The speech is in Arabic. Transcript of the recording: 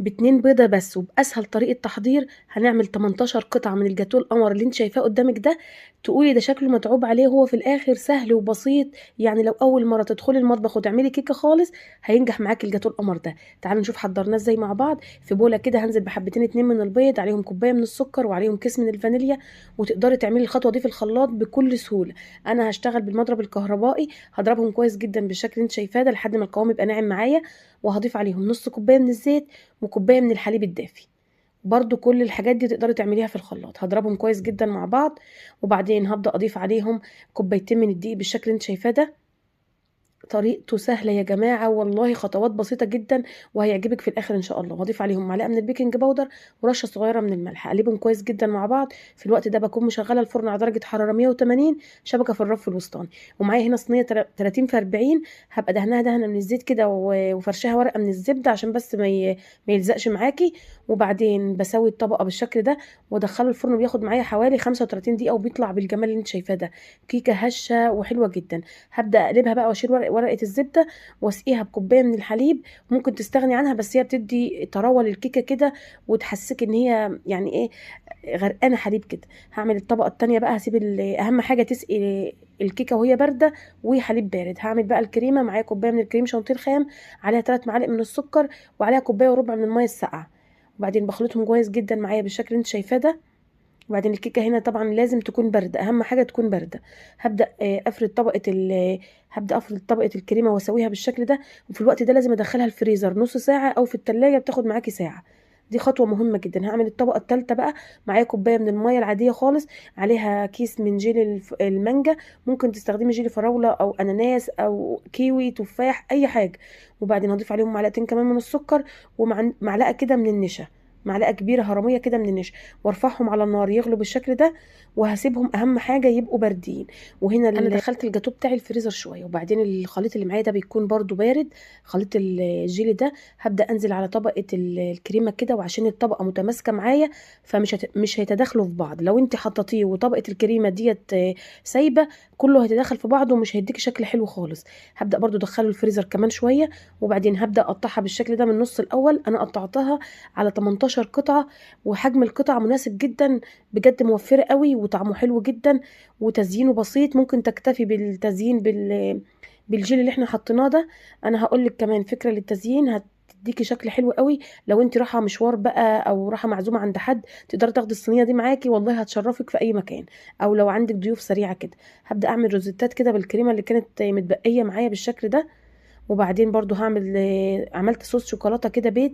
ب2 بيضة بس وبأسهل طريقة تحضير هنعمل 18 قطعة من الجاتوه القمر اللي أنتِ شايفاه قدامِك ده، تقولي ده شكله متعوب عليه وهو في الآخر سهل وبسيط، يعني لو أول مرة تدخلي المطبخ وتعملي كيكة خالص هينجح معاكِ الجاتوه القمر ده. تعالوا نشوف حضرناه إزاي مع بعض. في بولة كده هانزل بحبتين 2 من البيض، عليهم كوباية من السكر وعليهم كيس من الفانيليا، وتقدري تعملي الخطوة دي في الخلاط بكل سهولة. أنا هاشتغل بالمضرب الكهربائي، هاضربهم كويس جدًا بالشكل اللي أنتِ شايفاه ده لحد ما القوام يبقى ناعم معايا، وهاضيف عليهم نُص كوباية من الزيت وكوباية من الحليب الدافي. برضه كل الحاجات دي تقدري تعمليها في الخلاط، هاضربهم كويس جدًا مع بعض، وبعدين هابدأ أضيف عليهم كوبايتين من الدقيق بالشكل اللي أنتِ شايفاه ده. طريقته سهلة يا جماعة والله، خطوات بسيطة جدًا وهيعجبِك في الآخر إن شاء الله. وهاضيف عليهم معلقة من البيكنج باودر ورشة صغيرة من الملح، أقلبهم كويس جدًا مع بعض. في الوقت ده باكون مشغّلة الفرن على درجة حرارة 180، شبكة في الرف الوسطاني، ومعايا هنا صينية 30 في 40 هابقى دهناها دهنة من الزيت كده وفرشاها ورقة من الزبدة عشان بس ما يلزقش معاكِ. وبعدين باسوي الطبقة بالشكل ده وادخّله الفرن بياخد معايا حوالي 35 دقيقة وبيطلع بالجمال اللي أنتِ شايفاه ده، كيكة هشة وحلوة جدًا. هابدأ أقلبها بقى واشيل ورقة الزبدة واسقيها بكوباية من الحليب، ممكن تستغني عنها بس هي بتدّي طراوة للكيكة كده وتحسسِك إن هي يعني إيه، غرقانة حليب كده. هاعمل الطبقة التانية بقى، هاسيب أهم حاجة تسقي الكيكة وهي باردة وحليب بارد. هاعمل بقى الكريمة، معايا كوباية من الكريم شانتيه الخام، عليها 3 معالق من السكر، وعليها كوباية وربع من المَيّة الساقعة، وبعدين باخلطهم كويس جدًا معايا بالشكل اللي أنتِ شايفاه ده. وبعدين الكيكة هنا طبعًا لازم تكون باردة، أهم حاجة تكون باردة. هابدأ أفرد طبقة الكريمة واسويها بالشكل ده، وفي الوقت ده لازم أدخّلها الفريزر نُص ساعة أو في التلاجة بتاخد معاكِ ساعة. دي خطوة مهمة جدًا. هاعمل الطبقة التالتة بقى، معايا كوباية من المَيّة العادية خالص، عليها كيس من جيلي المانجا، ممكن تستخدمي جيلي فراولة أو أناناس أو كيوي، تفاح، أي حاجة. وبعدين هاضيف عليهم معلقتين كمان من السكر معلقة كده من النشا، معلقة كبيرة هرمية كده من النشا، وارفعهم على النار يغلوا بالشكل ده، وهاسيبهم أهم حاجة يبقوا باردين. وهنا أنا دخّلت الجاتوه بتاعي الفريزر شوية، وبعدين الخليط اللي معايا ده بيكون برضه بارد، خليط الجيلي ده. هابدأ أنزل على طبقة الكريمة كده، وعشان الطبقة متماسكة معايا مش هيتداخلوا في بعض. لو أنتِ حطيتيه وطبقة الكريمة ديّة سايبة، كله هيتداخل في بعضه ومش هيديكِ شكل حلو خالص. هابدأ برضه أدخّله الفريزر كمان شوية، وبعدين هابدأ أقطّعها بالشكل ده من النُص الأول. أنا قطّعتها على 18 قطعة، وحجم القطعة مناسب جدًا، بجد موفّرة أوي وطعمه حلو جدًا وتزيينه بسيط. ممكن تكتفي بالتزيين بالجيلي اللي إحنا حطيناه ده. أنا هاقول لِك كمان فكرة للتزيين هتدّيكِ شكل حلو أوي. لو أنتِ رايحة مشوار بقى أو رايحة معزومة عند حد، تقدري تاخدي الصينية دي معاكِ والله هتشرّفِك في أي مكان، أو لو عندِك ضيوف سريعة كده. هابدأ أعمل روزيتات كده بالكريمة اللي كانت متبقية معايا بالشكل ده، وبعدين برضه عملت صوص شوكولاتة كده بيتي